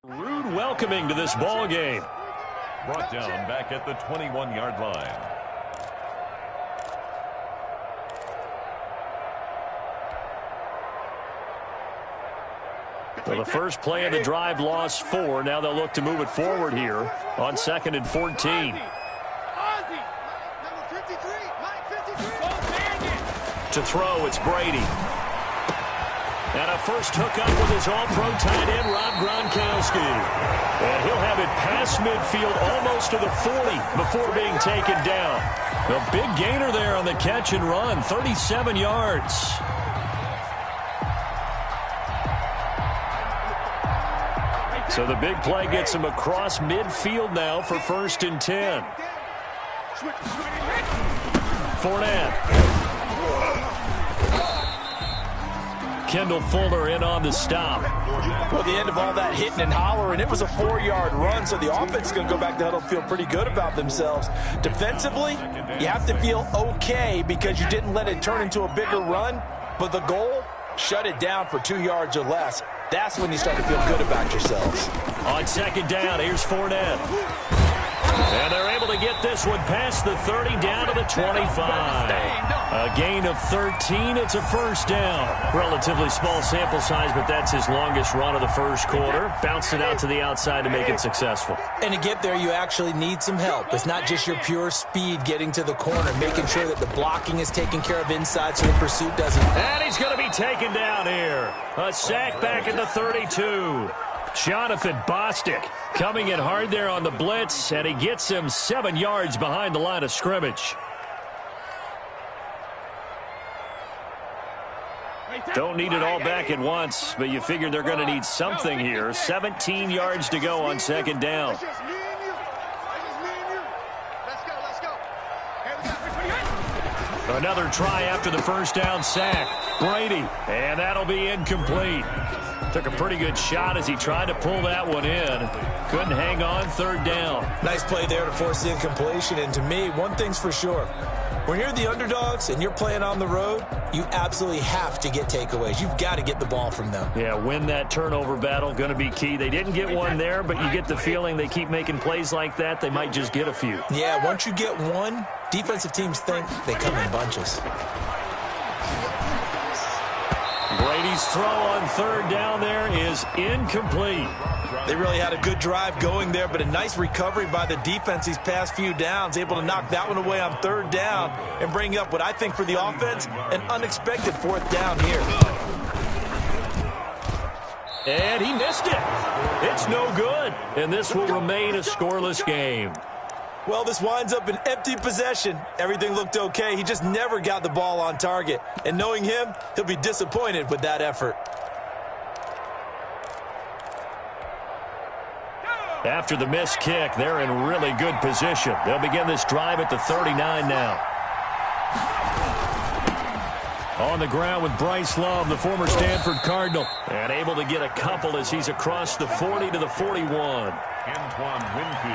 Rude welcoming to this ball game. Brought down back at the 21-yard line. Well, the first play of the drive lost 4. Now they'll look to move it forward here on 2nd and 14. To throw, it's Brady. And a first hookup with his all-pro tight end, Rob Gronkowski. And he'll have it past midfield almost to the 40 before being taken down. The big gainer there on the catch and run, 37 yards. So the big play gets him across midfield now for 1st and 10. Fournette. Kendall Fuller in on the stop. Well, the end of all that hitting and hollering, it was a 4-yard run, so the offense is going to go back to huddle and feel pretty good about themselves. Defensively, you have to feel okay because you didn't let it turn into a bigger run, but the goal, shut it down for 2 yards or less. That's when you start to feel good about yourselves. On 2nd down, here's Fournette. And they're able to get this one past the 30 down to the 25. A gain of 13. It's a 1st down. Relatively small sample size, but that's his longest run of the first quarter. Bounced it out to the outside to make it successful. And to get there, you actually need some help. It's not just your pure speed getting to the corner, making sure that the blocking is taken care of inside so the pursuit doesn't. And he's going to be taken down here. A sack back at the 32. Jonathan Bostic coming in hard there on the blitz, and he gets him 7 yards behind the line of scrimmage. Don't need it all back at once, but you figure they're going to need something here. 17 yards to go on 2nd down. Another try after the 1st down sack. Brady, and that'll be incomplete. Took a pretty good shot as he tried to pull that one in. Couldn't hang on, 3rd down. Nice play there to force the incompletion. And to me, one thing's for sure. When you're the underdogs and you're playing on the road, you absolutely have to get takeaways. You've got to get the ball from them. Yeah, win that turnover battle, going to be key. They didn't get one there, but you get the feeling they keep making plays like that, they might just get a few. Yeah, once you get one, defensive teams think they come in bunches. Brady's throw on 3rd down there is incomplete. They really had a good drive going there, but a nice recovery by the defense these past few downs, able to knock that one away on 3rd down and bring up what I think for the offense, an unexpected 4th down here. And he missed it. It's no good, and this will remain a scoreless game. Well, this winds up an empty possession. Everything looked okay. He just never got the ball on target. And knowing him, he'll be disappointed with that effort. After the missed kick, they're in really good position. They'll begin this drive at the 39 now. On the ground with Bryce Love, the former Stanford Cardinal. And able to get a couple as he's across the 40 to the 41.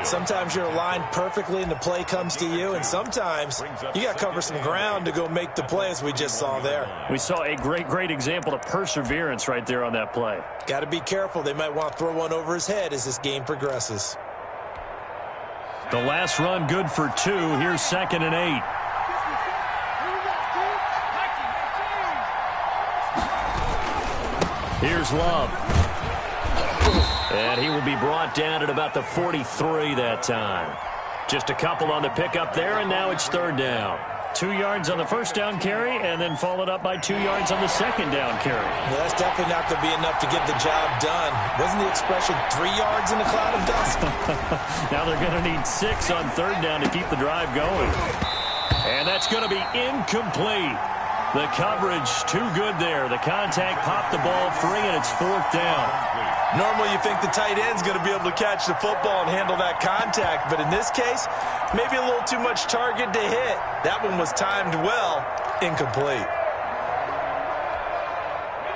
Sometimes you're aligned perfectly and the play comes to you, and sometimes you got to cover some ground to go make the play as we just saw there. We saw a great example of perseverance right there on that play. Got to be careful. They might want to throw one over his head as this game progresses. The last run good for 2. Here's 2nd and 8. Here's Love. And he will be brought down at about the 43 that time. Just a couple on the pickup there, and now it's 3rd down. 2 yards on the 1st down carry, and then followed up by 2 yards on the 2nd down carry. Well, that's definitely not going to be enough to get the job done. Wasn't the expression 3 yards in a cloud of dust? Now they're going to need 6 on 3rd down to keep the drive going. And that's going to be incomplete. The coverage too good there. The contact popped the ball free, and it's 4th down. Normally you think the tight end's going to be able to catch the football and handle that contact, but in this case, maybe a little too much target to hit. That one was timed well, incomplete.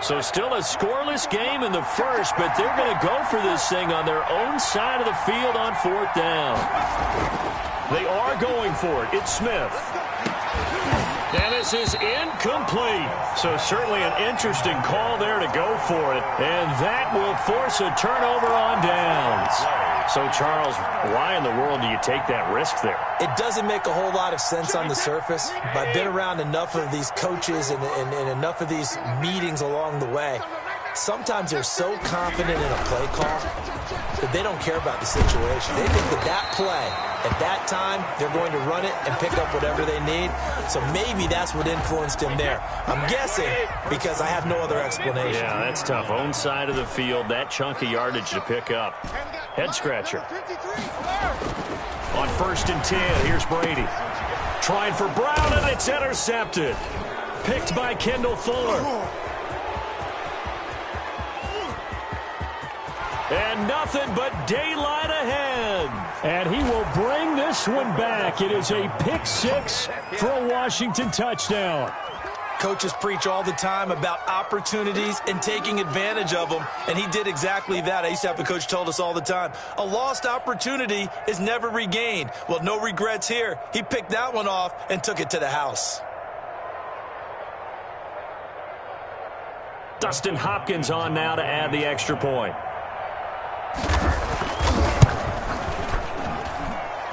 So still a scoreless game in the first, but they're going to go for this thing on their own side of the field on 4th down. They are going for it. It's Smith. And this is incomplete. So certainly an interesting call there to go for it. And that will force a turnover on downs. So, Charles, why in the world do you take that risk there? It doesn't make a whole lot of sense on the surface. But I've been around enough of these coaches and enough of these meetings along the way. Sometimes they're so confident in a play call that they don't care about the situation. They think that play, at that time, they're going to run it and pick up whatever they need. So maybe that's what influenced him there. I'm guessing because I have no other explanation. Yeah, that's tough. Own side of the field, that chunk of yardage to pick up. Head scratcher. On 1st and 10, here's Brady. Trying for Brown, and it's intercepted. Picked by Kendall Fuller. And nothing but daylight ahead. And he will bring this one back. It is a pick 6 for a Washington touchdown. Coaches preach all the time about opportunities and taking advantage of them, and he did exactly that. I used to have a coach told us all the time, a lost opportunity is never regained. Well, no regrets here. He picked that one off and took it to the house. Dustin Hopkins on now to add the extra point.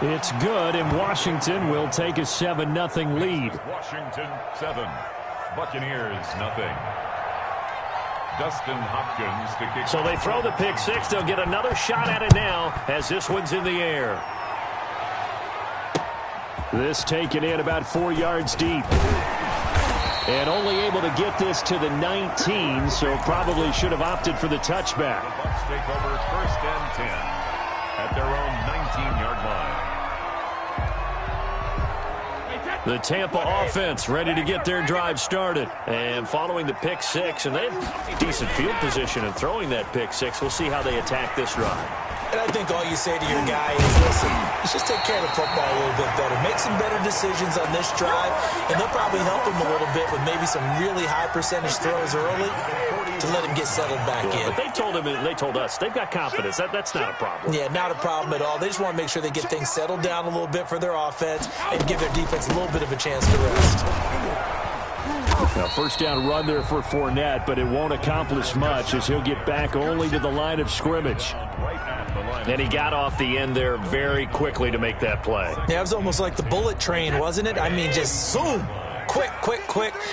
It's good, and Washington will take a 7-0 lead. Washington 7, Buccaneers 0. Dustin Hopkins to kick. So they throw the pick 6. They'll get another shot at it now as this one's in the air. This taken in about 4 yards deep. And only able to get this to the 19, so probably should have opted for the touchback. The Bucs take over 1st and 10 at their own 19-yard line. The Tampa offense ready to get their drive started. And following the pick 6, and they have decent field position in throwing that pick 6. We'll see how they attack this drive. And I think all you say to your guy is, listen, let's just take care of the football a little bit better. Make some better decisions on this drive, and they'll probably help him a little bit with maybe some really high percentage throws early to let him get settled back in. But they told us they've got confidence. That's not a problem. Yeah, not a problem at all. They just want to make sure they get things settled down a little bit for their offense and give their defense a little bit of a chance to rest. Now, 1st down run there for Fournette, but it won't accomplish much as he'll get back only to the line of scrimmage. And he got off the end there very quickly to make that play. Yeah, it was almost like the bullet train, wasn't it? I mean, just zoom, quick,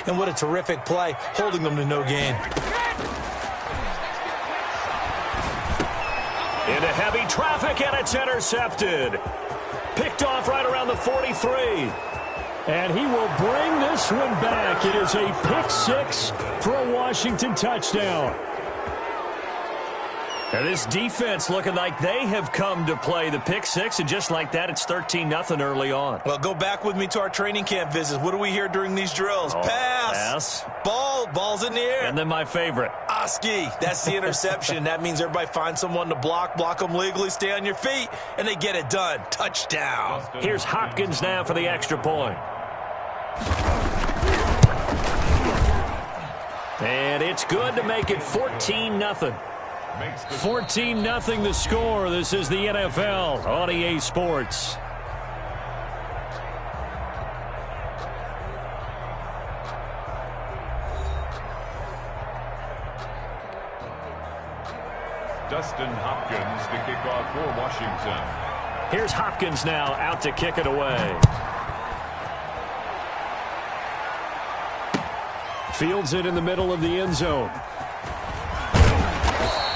and what a terrific play, holding them to no gain. Into heavy traffic, and it's intercepted. Picked off right around the 43. And he will bring this one back. It is a pick 6 for a Washington touchdown. And this defense looking like they have come to play the pick 6, and just like that, it's 13-0 early on. Well, go back with me to our training camp visits. What do we hear during these drills? Pass. Ball's in the air. And then my favorite. Oski. That's the interception. That means everybody finds someone to block them legally, stay on your feet, and they get it done. Touchdown. Here's Hopkins now for the extra point. And it's good to make it 14-0. 14-0 the score. This is the NFL on EA Sports. Dustin Hopkins to kick off for Washington. Here's Hopkins now out to kick it away. Fields it in the middle of the end zone.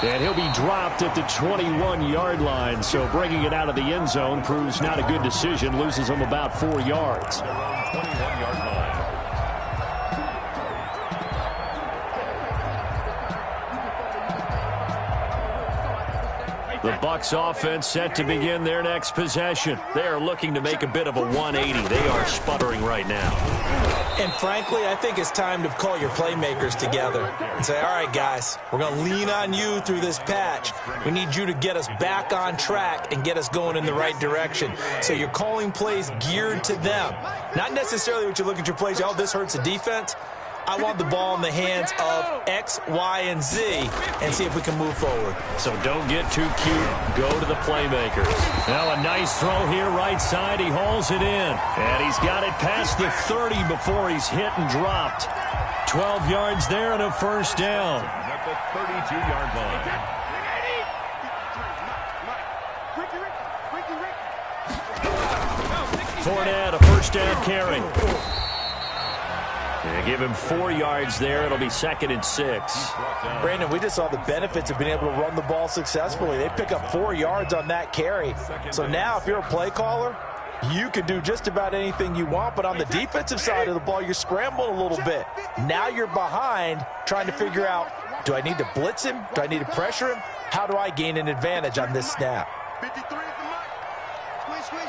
And he'll be dropped at the 21-yard line, so bringing it out of the end zone proves not a good decision. Loses him about 4 yards. 21-yard line. The Bucs offense set to begin their next possession. They are looking to make a bit of a 180. They are sputtering right now. And frankly, I think it's time to call your playmakers together and say, all right, guys, we're going to lean on you through this patch. We need you to get us back on track and get us going in the right direction. So you're calling plays geared to them. Not necessarily what you look at your plays, oh, this hurts the defense. I want the ball in the hands of X, Y, and Z and see if we can move forward. So don't get too cute. Go to the playmakers. Now a nice throw here right side. He hauls it in. And he's got it past the 30 before he's hit and dropped. 12 yards there and a first down. At the 32-yard line. Fournette, a first down carry. They give him 4 yards there. It'll be 2nd and 6. Brandon, we just saw the benefits of being able to run the ball successfully. They pick up 4 yards on that carry. So now if you're a play caller, you can do just about anything you want. But on the defensive side of the ball, you're scrambling a little bit. Now you're behind trying to figure out, do I need to blitz him? Do I need to pressure him? How do I gain an advantage on this snap? 53 at the mic. Switch, switch.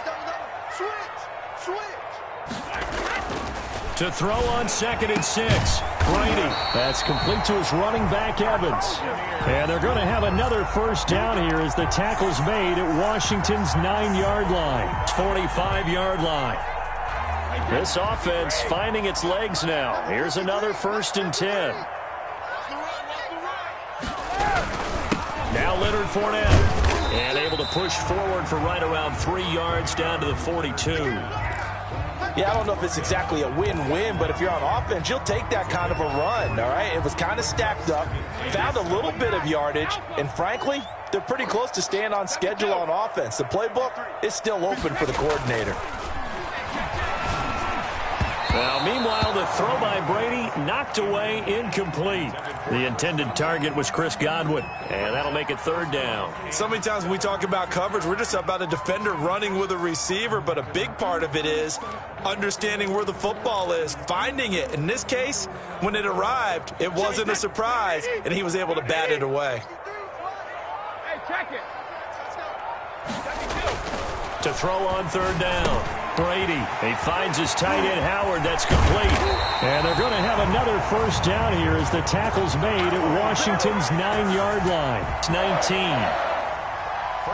To throw on 2nd and 6. Brady. That's complete to his running back, Evans. And they're going to have another first down here as the tackle's made at Washington's 9-yard line. 45-yard line. This offense finding its legs now. Here's another 1st and 10. Now Leonard Fournette. And able to push forward for right around 3 yards down to the 42. Yeah, I don't know if it's exactly a win-win, but if you're on offense, you'll take that kind of a run, all right? It was kind of stacked up, found a little bit of yardage, and frankly, they're pretty close to staying on schedule on offense. The playbook is still open for the coordinator. Now, meanwhile, the throw by Brady knocked away, incomplete. The intended target was Chris Godwin, and that'll make it 3rd down. So many times when we talk about coverage, we're just about a defender running with a receiver, but a big part of it is understanding where the football is, finding it. In this case, when it arrived, it wasn't a surprise, and he was able to bat it away. Hey, check it. To throw on 3rd down. Brady, he finds his tight end Howard. That's complete. And they're going to have another first down here as the tackle's made at Washington's 9-yard line. It's 19.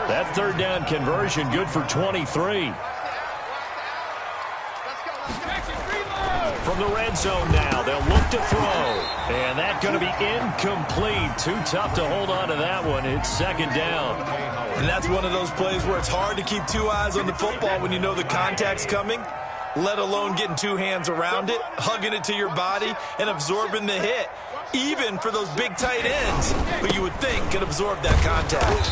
That 3rd down conversion good for 23. From the red zone now, they'll look to throw. And that's going to be incomplete. Too tough to hold on to that one. It's 2nd down. And that's one of those plays where it's hard to keep 2 eyes on the football when you know the contact's coming, let alone getting 2 hands around it, hugging it to your body, and absorbing the hit, even for those big tight ends who you would think could absorb that contact.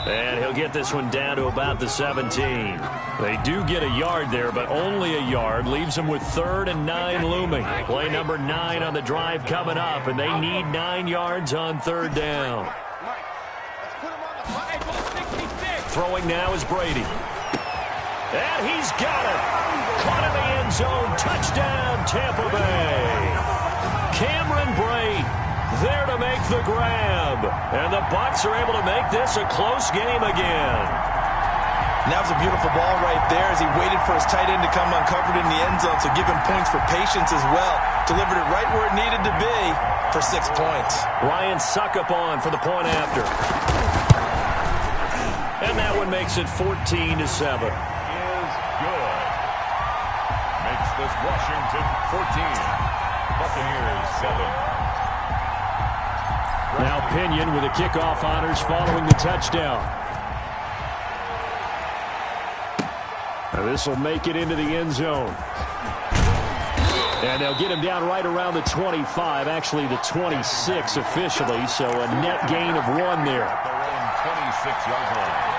And he'll get this one down to about the 17. They do get a yard there, but only a yard. Leaves them with 3rd and 9 looming. Play number 9 on the drive coming up, and they need 9 yards on 3rd down. Throwing now is Brady. And he's got it. Caught in the end zone. Touchdown, Tampa Bay. Cameron Brate there to make the grab. And the Bucs are able to make this a close game again. And that was a beautiful ball right there as he waited for his tight end to come uncovered in the end zone, so give him points for patience as well. Delivered it right where it needed to be for 6 points. Ryan Suckup on for the point after. And that one makes it 14-7. Is good. Makes this Washington 14. Buccaneers 7. Now Pinion with the kickoff honors following the touchdown. This will make it into the end zone. And they'll get him down right around the 25, actually the 26 officially, so a net gain of 1 there. 26-yard line.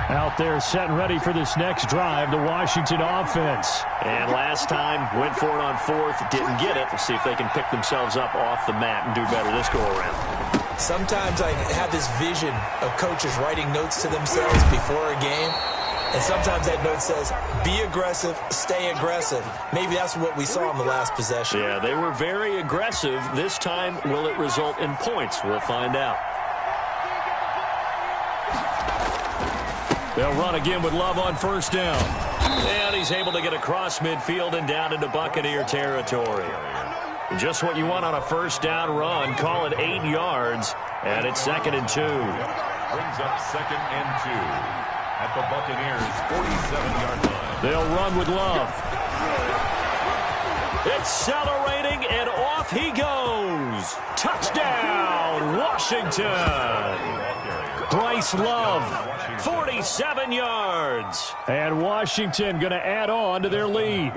Out there set and ready for this next drive, the Washington offense. And last time, went for it on 4th, didn't get it. We'll see if they can pick themselves up off the mat and do better this go-around. Sometimes I have this vision of coaches writing notes to themselves before a game. And sometimes that note says, be aggressive, stay aggressive. Maybe that's what we saw in the last possession. Yeah, they were very aggressive. This time, will it result in points? We'll find out. They'll run again with Love on first down. And he's able to get across midfield and down into Buccaneer territory. Just what you want on a first down run. Call it 8 yards. And it's 2nd and 2. Brings up 2nd and 2. At the Buccaneers' 47-yard line. They'll run with Love. Accelerating, and off he goes. Touchdown, Washington. Bryce Love, 47 yards. And Washington going to add on to their lead.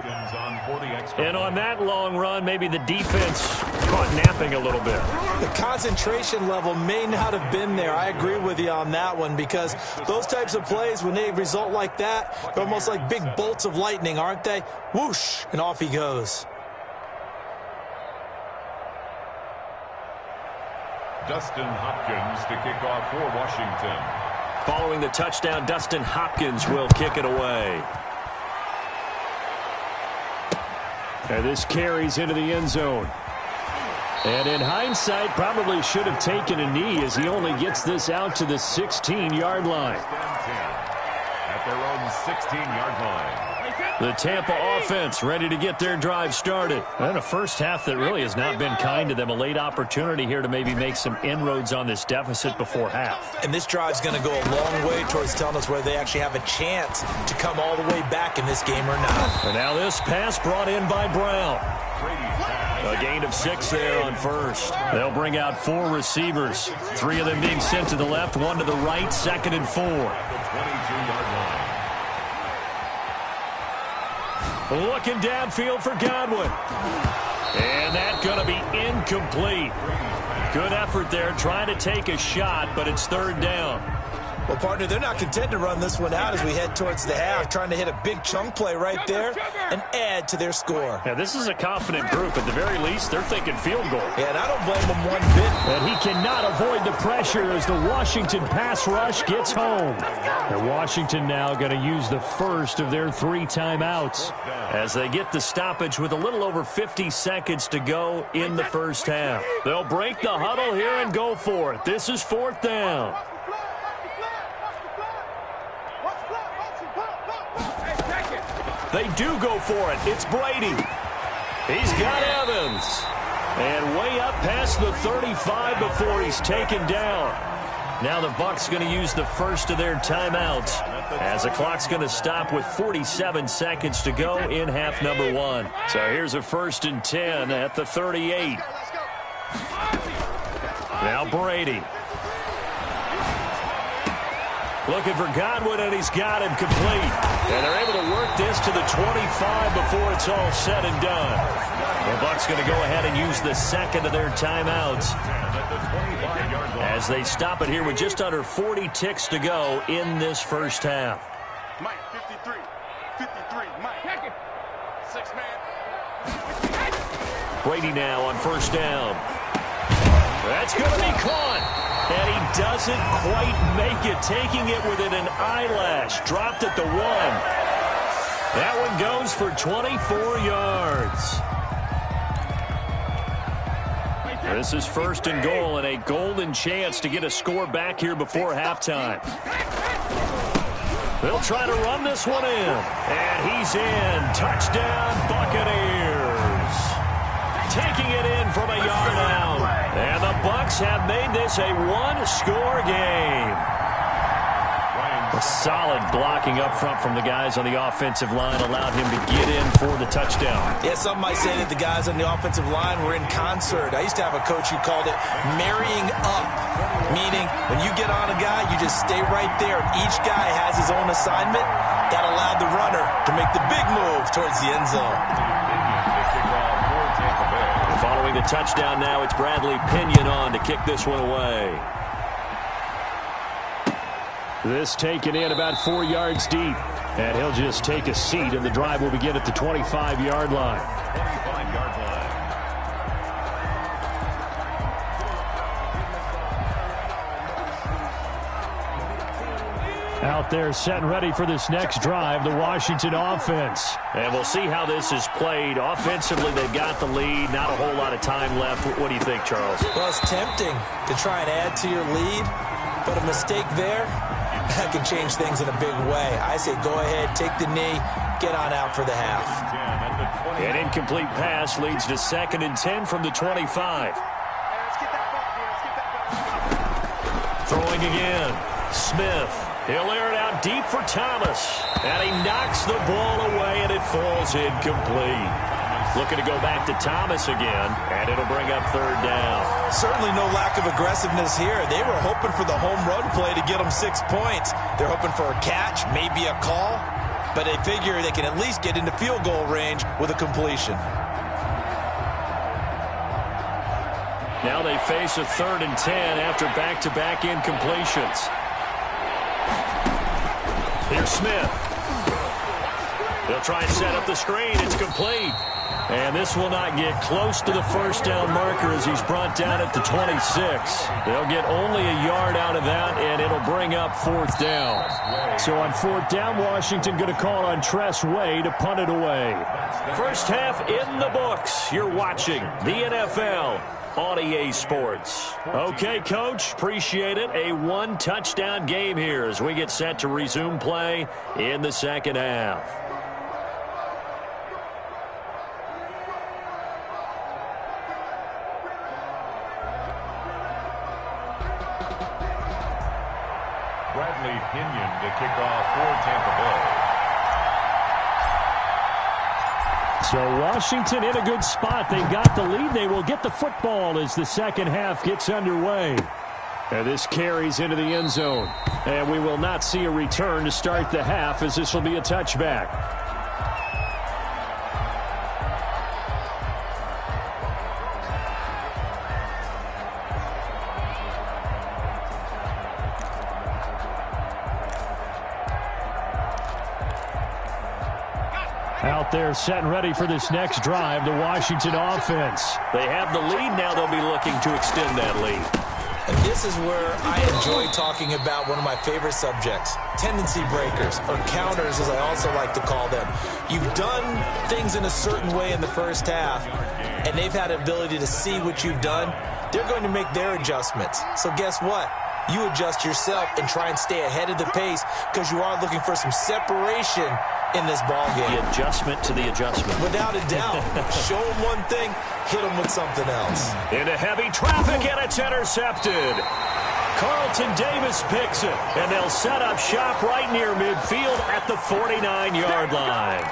And on that long run, maybe the defense caught napping a little bit. The concentration level may not have been there. I agree with you on that one, because those types of plays, when they result like that, they're almost like big bolts of lightning, aren't they? Whoosh, and off he goes. Dustin Hopkins to kick off for Washington. Following the touchdown, Dustin Hopkins will kick it away. And this carries into the end zone. And in hindsight, probably should have taken a knee, as he only gets this out to the 16-yard line. At their own 16-yard line. The Tampa offense ready to get their drive started. And a first half that really has not been kind to them. A late opportunity here to maybe make some inroads on this deficit before half. And this drive's going to go a long way towards telling us whether they actually have a chance to come all the way back in this game or not. And now this pass brought in by Brown. A gain of 6 there on first. They'll bring out 4 receivers. 3 of them being sent to the left, 1 to the right, 2nd and 4. 22-yard line. Looking downfield for Godwin. And that's going to be incomplete. Good effort there, trying to take a shot, but it's 3rd down. Well, partner, they're not content to run this one out as we head towards the half, trying to hit a big chunk play right there and add to their score. Yeah, this is a confident group. At the very least, they're thinking field goal. Yeah, and I don't blame them one bit. And he cannot avoid the pressure as the Washington pass rush gets home. And Washington now going to use the first of their 3 timeouts as they get the stoppage with a little over 50 seconds to go in the first half. They'll break the huddle here and go for it. This is 4th down. They do go for it. It's Brady. He's got Evans. And way up past the 35 before he's taken down. Now the Bucs going to use the first of their timeouts as the clock's going to stop with 47 seconds to go in half number 1. So here's a 1st and 10 at the 38. Now Brady. Looking for Godwin, and he's got him complete. And they're able to work this to the 25 before it's all said and done. The Bucs going to go ahead and use the 2nd of their timeouts as they stop it here with just under 40 ticks to go in this first half. Mike, 53, Mike. Check it. 6-man. Brady now on 1st down. That's going to be caught. And he doesn't quite make it, taking it within an eyelash. Dropped at the 1. That one goes for 24 yards. This is 1st and goal, and a golden chance to get a score back here before halftime. They'll try to run this one in. And he's in. Touchdown, Buccaneers. Taking it in from a yard out. And the Bucs have made this a 1-score game. A solid blocking up front from the guys on the offensive line allowed him to get in for the touchdown. Yeah, some might say that the guys on the offensive line were in concert. I used to have a coach who called it marrying up, meaning when you get on a guy, you just stay right there. Each guy has his own assignment. That allowed the runner to make the big move towards the end zone. Following the touchdown now, it's Bradley Pinion on to kick this one away. This taken in about 4 yards deep. And he'll just take a seat, and the drive will begin at the 25-yard line. 25-yard line. Out there set and ready for this next drive, the Washington offense. And we'll see how this is played. Offensively, they've got the lead. Not a whole lot of time left. What do you think, Charles? Well, it's tempting to try and add to your lead, but a mistake there, that can change things in a big way. I say go ahead, take the knee, get on out for the half. An incomplete pass leads to 2nd and 10 from the 25. Throwing again. Smith. He'll air it out deep for Thomas. And he knocks the ball away, and it falls incomplete. Looking to go back to Thomas again, and it'll bring up third down. Certainly no lack of aggressiveness here. They were hoping for the home run play to get them 6 points. They're hoping for a catch, maybe a call, but they figure they can at least get into field goal range with a completion. Now they face a 3rd and 10 after back-to-back incompletions. Here's Smith. They'll try and set up the screen. It's complete. And this will not get close to the first down marker as he's brought down at the 26. They'll get only a yard out of that, and it'll bring up 4th down. So on 4th down, Washington going to call on Tress Way to punt it away. First half in the books. You're watching the NFL on EA Sports. Okay, Coach, appreciate it. A 1-touchdown game here as we get set to resume play in the second half. Pinion to kick off for Tampa Bay. So Washington in a good spot. They've got the lead. They will get the football as the second half gets underway. And this carries into the end zone. And we will not see a return to start the half as this will be a touchback. Out there set and ready for this next drive, the Washington offense. They have the lead. Now they'll be looking to extend that lead. And this is where I enjoy talking about one of my favorite subjects, tendency breakers, or counters as I also like to call them. You've done things in a certain way in the first half, and they've had the ability to see what you've done. They're going to make their adjustments. So guess what? You adjust yourself and try and stay ahead of the pace because you are looking for some separation in this ball game. The adjustment to the adjustment. Without a doubt. Show them one thing, hit them with something else. Into heavy traffic, and it's intercepted. Carlton Davis picks it, and they'll set up shop right near midfield at the 49-yard line.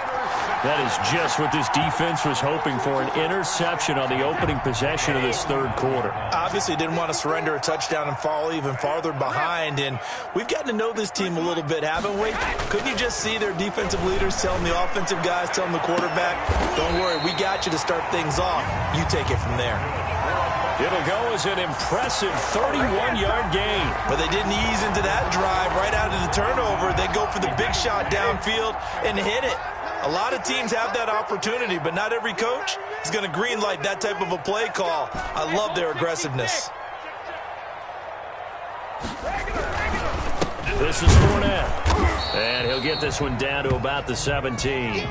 That is just what this defense was hoping for, an interception on the opening possession of this third quarter. Obviously didn't want to surrender a touchdown and fall even farther behind, and we've gotten to know this team a little bit, haven't we? Couldn't you just see their defensive leaders telling the offensive guys, telling the quarterback, don't worry, we got you to start things off. You take it from there. It'll go as an impressive 31-yard gain. But they didn't ease into that drive right out of the turnover. They go for the big shot downfield and hit it. A lot of teams have that opportunity, but not every coach is going to greenlight that type of a play call. I love their aggressiveness. This is Fournette, and he'll get this one down to about the 17.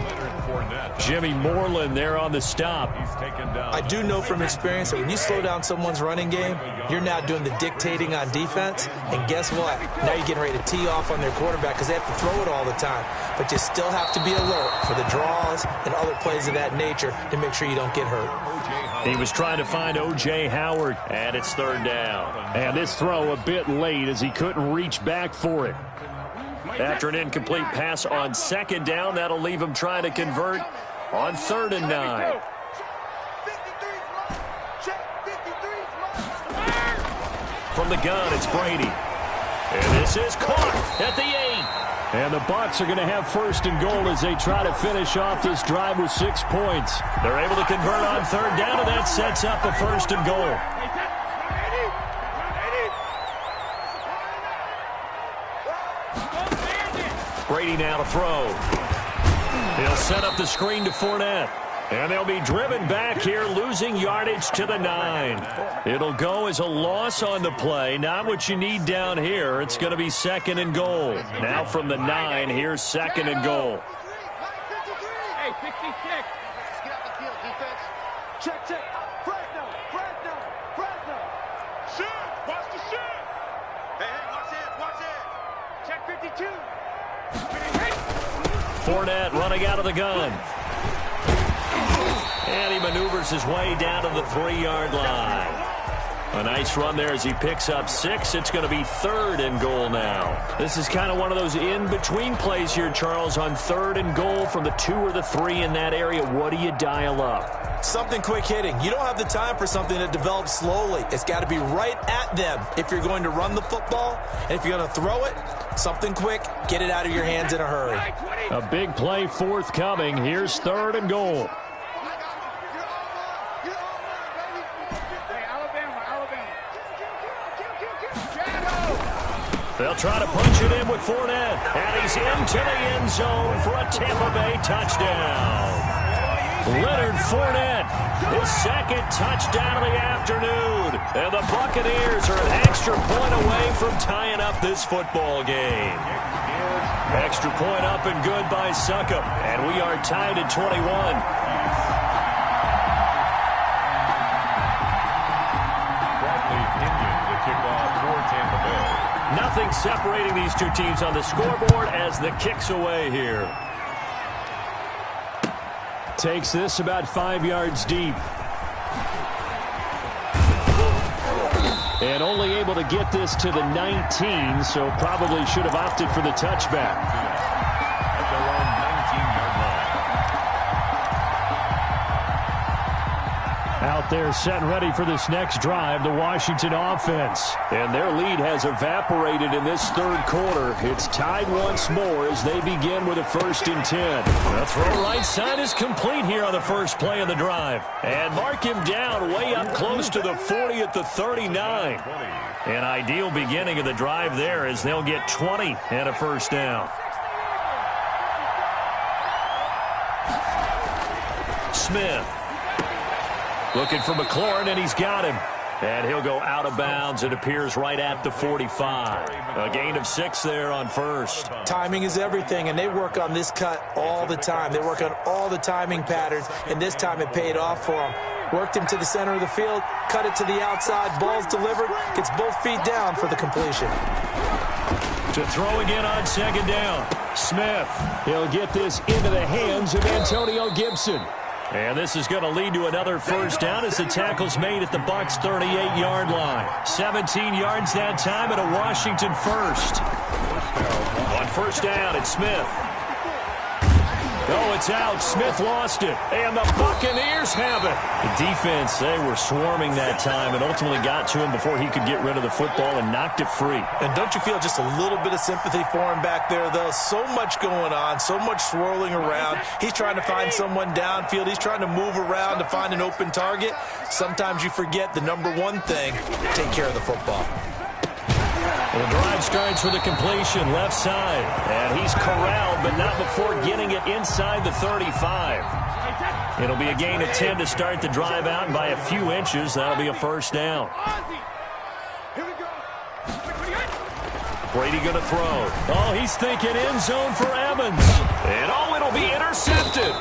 Jimmy Moreland there on the stop. I do know from experience that when you slow down someone's running game, you're now doing the dictating on defense, and guess what? Now you're getting ready to tee off on their quarterback because they have to throw it all the time. But you still have to be alert for the draws and other plays of that nature to make sure you don't get hurt. He was trying to find O.J. Howard, and it's third down. And this throw a bit late as he couldn't reach back for it. After an incomplete pass on second down, that'll leave him trying to convert on 3rd and 9. From the gun, it's Brady. And this is caught at the 8. And the Bucs are going to have 1st and goal as they try to finish off this drive with 6 points. They're able to convert on 3rd down, and that sets up a 1st and goal. Brady now to throw. He'll set up the screen to Fournette. And they'll be driven back here, losing yardage to the 9. It'll go as a loss on the play. Not what you need down here. It's going to be 2nd and goal. Now from the 9, here's 2nd and goal. Hey, 66. Get out the field, defense. Check, check. Fresno. Shoot. Watch the shoot. Hey, watch it. Check 52. Fournette running out of the gun. And he maneuvers his way down to the 3-yard line. A nice run there as he picks up 6. It's going to be 3rd and goal now. This is kind of one of those in-between plays here, Charles, on 3rd and goal from the 2 or the 3 in that area. What do you dial up? Something quick hitting. You don't have the time for something that develops slowly. It's got to be right at them if you're going to run the football. And if you're going to throw it, something quick, get it out of your hands in a hurry. A big play forthcoming. Here's 3rd and goal. They'll try to punch it in with Fournette. And he's into the end zone for a Tampa Bay touchdown. Leonard Fournette, his 2nd touchdown of the afternoon. And the Buccaneers are an extra point away from tying up this football game. Extra point up and good by Succop. And we are tied at 21. Nothing separating these two teams on the scoreboard as the kick's away here. Takes this about 5 yards deep. And only able to get this to the 19, so probably should have opted for the touchback. At their own 19-yard line. Out there set and ready for this next drive, the Washington offense. And their lead has evaporated in this 3rd quarter. It's tied once more as they begin with a 1st and 10. The throw right side is complete here on the first play of the drive. And mark him down way up close to the 40 at the 39. An ideal beginning of the drive there as they'll get 20 and a 1st down. Smith. Looking for McLaurin, and he's got him. And he'll go out of bounds. It appears right at the 45. A gain of 6 there on 1st. Timing is everything, and they work on this cut all the time. They work on all the timing patterns, and this time it paid off for them. Worked him to the center of the field, cut it to the outside, ball's delivered, gets both feet down for the completion. To throw again on 2nd down. Smith. He'll get this into the hands of Antonio Gibson. And this is going to lead to another 1st down as the tackle's made at the Bucs' 38-yard line. 17 yards that time and a Washington 1st. On 1st down, it's Smith. Oh, it's out. Smith lost it. And the Buccaneers have it. The defense, they were swarming that time and ultimately got to him before he could get rid of the football and knocked it free. And don't you feel just a little bit of sympathy for him back there, though? So much going on, so much swirling around. He's trying to find someone downfield. He's trying to move around to find an open target. Sometimes you forget the number one thing, take care of the football. The drive starts with a completion left side. And he's corralled, but not before getting it inside the 35. It'll be a gain of 10 to start the drive out, and by a few inches, that'll be a 1st down. Brady going to throw. Oh, he's thinking end zone for Evans. And oh, it'll be intercepted.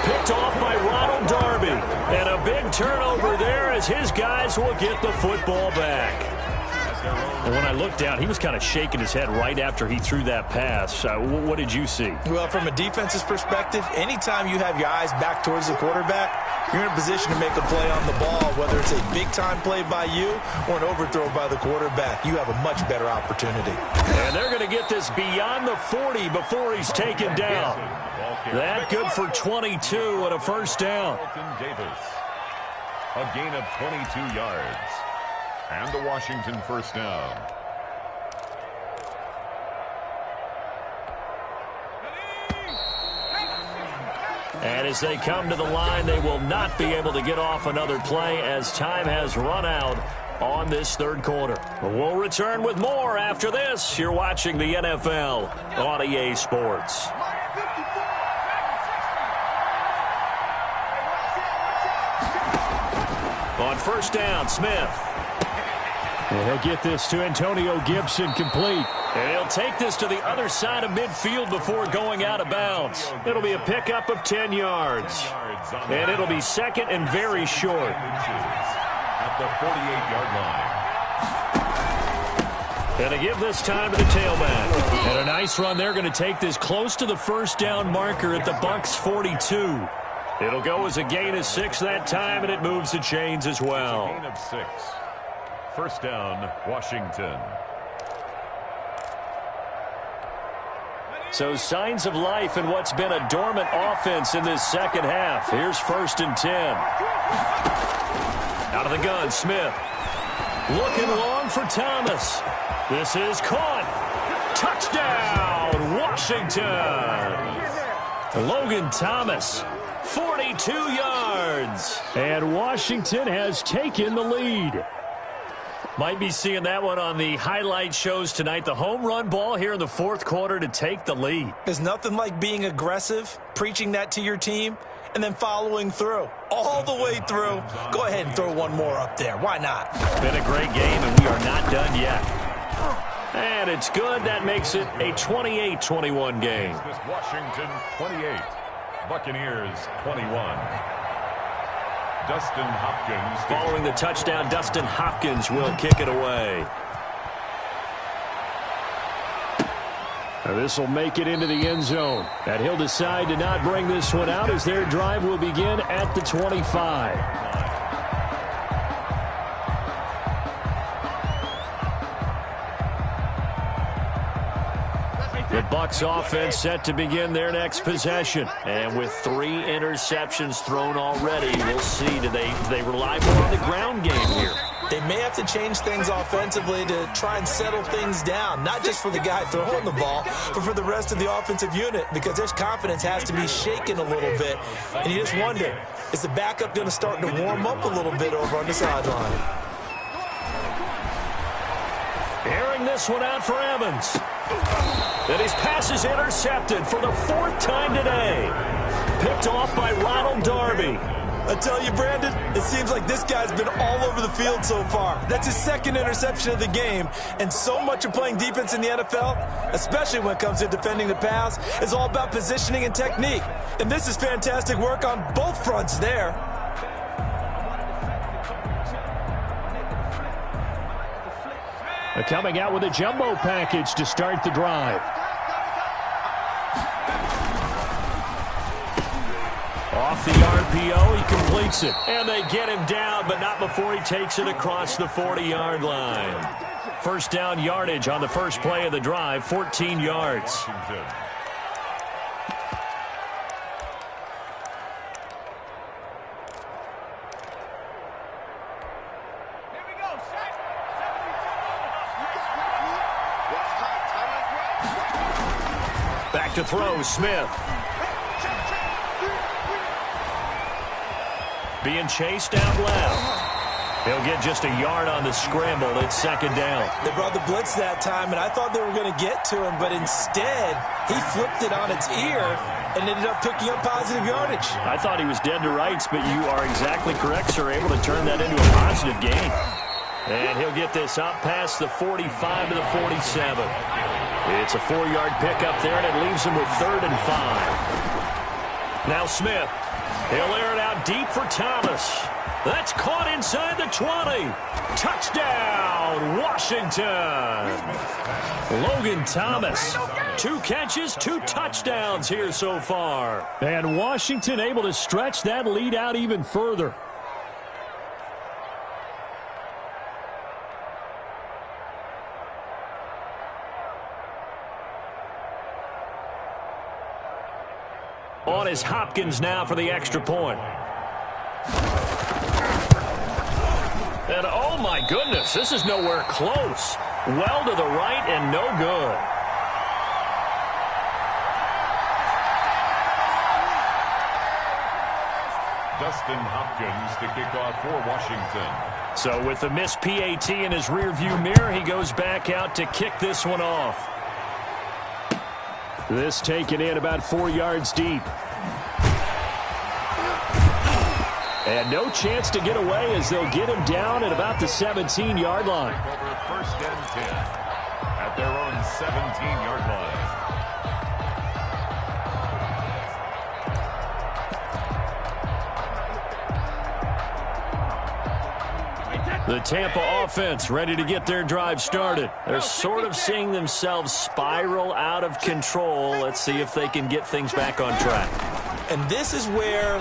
Picked off by Ronald Darby. And a big turnover there as his guys will get the football back. And when I looked down, he was kind of shaking his head right after he threw that pass. What did you see? Well, from a defense's perspective, anytime you have your eyes back towards the quarterback, you're in a position to make a play on the ball, whether it's a big-time play by you or an overthrow by the quarterback. You have a much better opportunity. And they're going to get this beyond the 40 before he's taken down. That good for 22 and a 1st down. A gain of 22 yards. And the Washington 1st down. And as they come to the line, they will not be able to get off another play as time has run out on this 3rd quarter. We'll return with more after this. You're watching the NFL on EA Sports. On 1st down, Smith. And he'll get this to Antonio Gibson complete. And he'll take this to the other side of midfield before going out of bounds. It'll be a pickup of 10 yards. And it'll be 2nd and very short. At the 48-yard line. And to give this time to the tailback. And a nice run. They're going to take this close to the 1st down marker at the Bucs' 42. It'll go as a gain of 6 that time, and it moves the chains as well. Gain of 6. First down, Washington. So signs of life in what's been a dormant offense in this second half. Here's 1st and 10. Out of the gun, Smith. Looking long for Thomas. This is caught. Touchdown, Washington. Logan Thomas, 42 yards. And Washington has taken the lead. Might be seeing that one on the highlight shows tonight. The home run ball here in the 4th quarter to take the lead. There's nothing like being aggressive, preaching that to your team, and then following through. All the way through. Go ahead and throw one more up there. Why not? Been a great game, and we are not done yet. And it's good. That makes it a 28-21 game. This Washington 28, Buccaneers 21. Dustin Hopkins. Following the touchdown, Dustin Hopkins will kick it away. This will make it into the end zone. And he'll decide to not bring this one out as their drive will begin at the 25. The Bucs offense set to begin their next possession. And with 3 interceptions thrown already, we'll see. Do they rely more on the ground game here? They may have to change things offensively to try and settle things down, not just for the guy throwing the ball, but for the rest of the offensive unit, because their confidence has to be shaken a little bit. And you just wonder, is the backup going to start to warm up a little bit over on the sideline? Airing this one out for Evans. And his pass is intercepted for the 4th time today. Picked off by Ronald Darby. I tell you, Brandon, it seems like this guy's been all over the field so far. That's his 2nd interception of the game. And so much of playing defense in the NFL, especially when it comes to defending the pass, is all about positioning and technique. And this is fantastic work on both fronts there. Coming out with a jumbo package to start the drive. Off the RPO, he completes it. And they get him down, but not before he takes it across the 40-yard line. First down yardage on the first play of the drive, 14 yards. Back to throw, Smith. Being chased out left. He'll get just a yard on the scramble. It's 2nd down. They brought the blitz that time, and I thought they were going to get to him, but instead, he flipped it on its ear and ended up picking up positive yardage. I thought he was dead to rights, but you are exactly correct, sir. Able to turn that into a positive gain. And he'll get this up past the 45 to the 47. It's a 4-yard pickup there, and it leaves him with 3rd and 5. Now Smith. He'll air it out deep for Thomas. That's caught inside the 20. Touchdown, Washington. Logan Thomas. 2 catches, 2 touchdowns here so far. And Washington able to stretch that lead out even further. On is Hopkins now for the extra point. And oh my goodness, this is nowhere close. Well to the right and no good. Dustin Hopkins to kick off for Washington. So with the missed PAT in his rearview mirror, he goes back out to kick this one off. This taken in about 4 yards deep. And no chance to get away as they'll get him down at about the 17-yard line. Over 1st and 10 at their own 17-yard line. The Tampa offense ready to get their drive started. They're sort of seeing themselves spiral out of control. Let's see if they can get things back on track. And this is where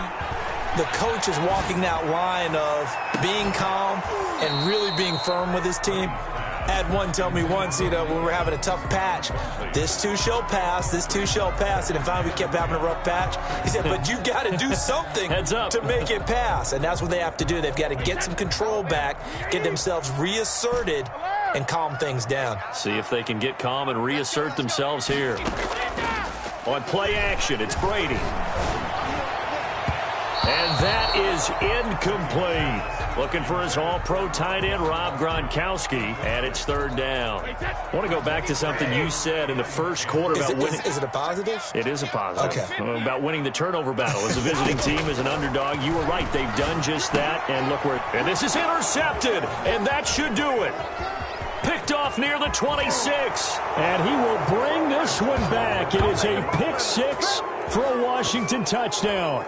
the coach is walking that line of being calm and really being firm with his team. I had one tell me once, when we were having a tough patch, this too shall pass, and then finally we kept having a rough patch. He said, but you got to do something to make it pass, and that's what they have to do. They've got to get some control back, get themselves reasserted, and calm things down. See if they can get calm and reassert themselves here. On play action, it's Brady. And that is incomplete. Looking for his all-pro tight end, Rob Gronkowski, and it's third down. I want to go back to something you said in the first quarter about winning. Is it a positive? It is a positive. Okay. About winning the turnover battle. As a visiting team, as an underdog, you were right. They've done just that, and look where. And this is intercepted, and that should do it. Picked off near the 26. And he will bring this one back. It is a pick six for a Washington touchdown.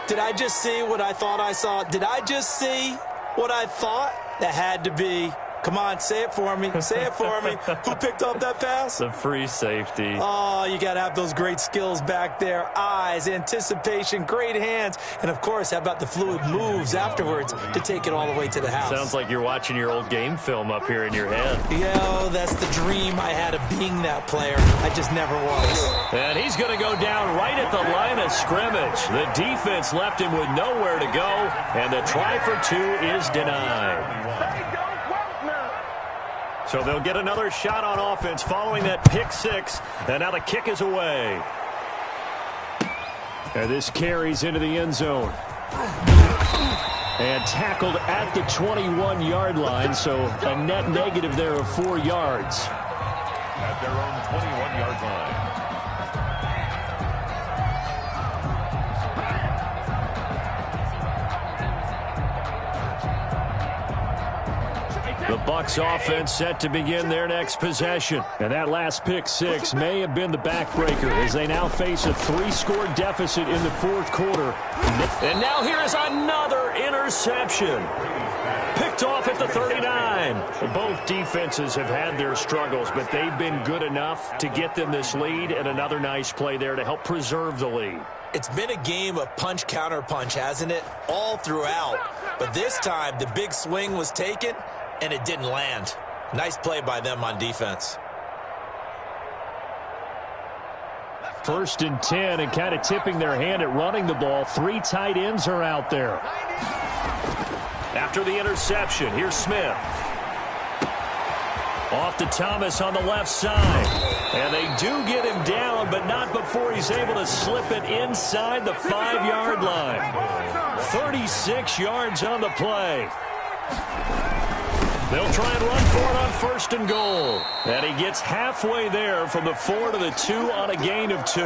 Did I just see what I thought I saw? Did I just see what I thought? That had to be. Come on, say it for me. Say it for me. Who picked up that pass? The free safety. Oh, you got to have those great skills back there. Eyes, anticipation, great hands. And, of course, how about the fluid moves afterwards to take it all the way to the house? Sounds like you're watching your old game film up here in your head. Yeah, that's the dream I had of being that player. I just never was. And he's going to go down right at the line of scrimmage. The defense left him with nowhere to go, and the try for two is denied. So they'll get another shot on offense following that pick six, and now the kick is away. And this carries into the end zone. And tackled at the 21-yard line, so a net negative there of 4 yards. At their own 21-yard line. The Bucs offense set to begin their next possession. And that last pick six may have been the backbreaker as they now face a 3-score deficit in the fourth quarter. And now here is another interception. Picked off at the 39. Both defenses have had their struggles, but they've been good enough to get them this lead, and another nice play there to help preserve the lead. It's been a game of punch-counter-punch, hasn't it? All throughout. But this time, the big swing was taken, and it didn't land. Nice play by them on defense. 1st and 10, and kind of tipping their hand at running the ball. 3 tight ends are out there. After the interception, here's Smith. Off to Thomas on the left side. And they do get him down, but not before he's able to slip it inside the 5-yard line. 36 yards on the play. They'll try and run for it on 1st and goal. And he gets halfway there from the 4 to the 2 on a gain of 2.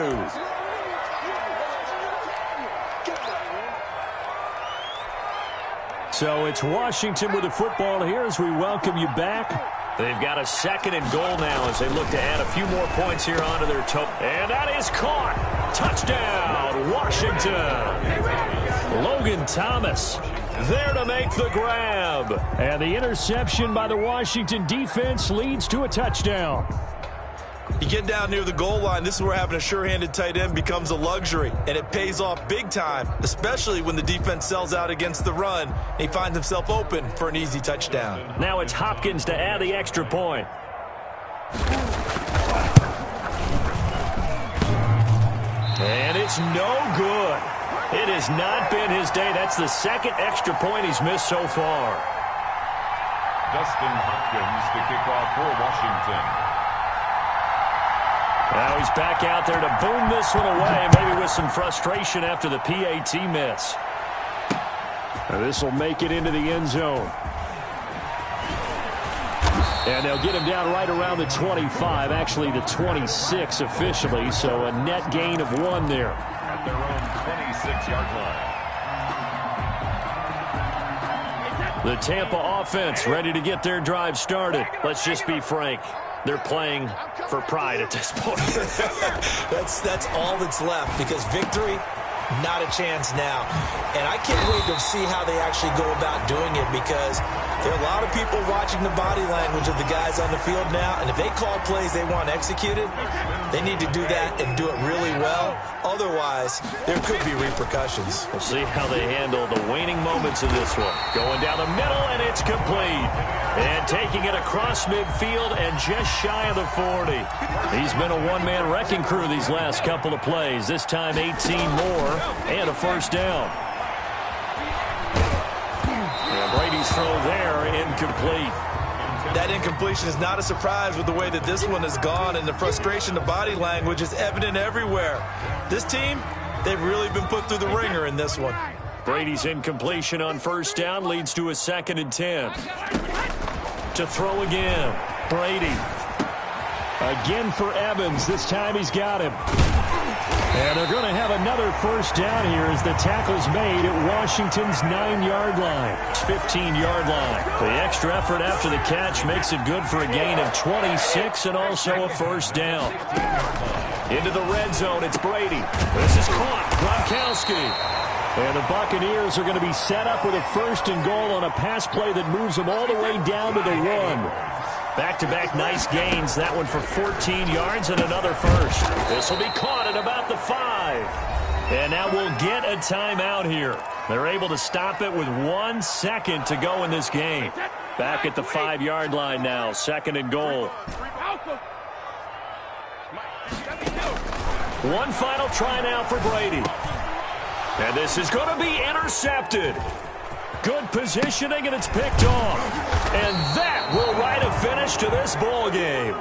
So it's Washington with the football here as we welcome you back. They've got a 2nd and goal now as they look to add a few more points here onto their total. And that is caught. Touchdown, Washington. Logan Thomas there to make the grab. And the interception by the Washington defense leads to a touchdown. You get down near the goal line, this is where having a sure-handed tight end becomes a luxury, and it pays off big time, especially when the defense sells out against the run, and he finds himself open for an easy touchdown. Now it's Hopkins to add the extra point. And it's no good. It has not been his day. That's the 2nd extra point he's missed so far. Dustin Hopkins to kick off for Washington. Now he's back out there to boom this one away, maybe with some frustration after the PAT miss. This will make it into the end zone. And they'll get him down right around the 25, actually the 26 officially, so a net gain of 1 there. At their own 26-yard line. The Tampa offense ready to get their drive started. Let's just be frank. They're playing for pride at this point. That's all that's left, because victory Not a chance now. And I can't wait to see how they actually go about doing it, because there are a lot of people watching the body language of the guys on the field now, and if they call plays they want executed, they need to do that and do it really well. Otherwise, there could be repercussions. We'll see how they handle the waning moments of this one. Going down the middle, and it's complete. And taking it across midfield and just shy of the 40. He's been a one-man wrecking crew these last couple of plays. This time 18 more and a first down. And Brady's throw there, incomplete. That incompletion is not a surprise with the way that this one has gone, and the frustration, the body language is evident everywhere. This team, they've really been put through the ringer in this one. Brady's incompletion on first down leads to a 2nd and 10. To throw again, Brady. Again for Evans. This time he's got him. And they're going to have another first down here as the tackle's made at Washington's 9-yard line. 15-yard line. The extra effort after the catch makes it good for a gain of 26 and also a first down. Into the red zone, it's Brady. This is caught. Gronkowski. And the Buccaneers are going to be set up with a 1st and goal on a pass play that moves them all the way down to the 1. Back-to-back nice gains. That one for 14 yards and another first. This will be caught at about the 5. And now we'll get a timeout here. They're able to stop it with 1 second to go in this game. Back at the 5-yard line now. 2nd and goal. One final try now for Brady. And this is going to be intercepted. Good positioning, and it's picked off. And that will write a finish to this ball game.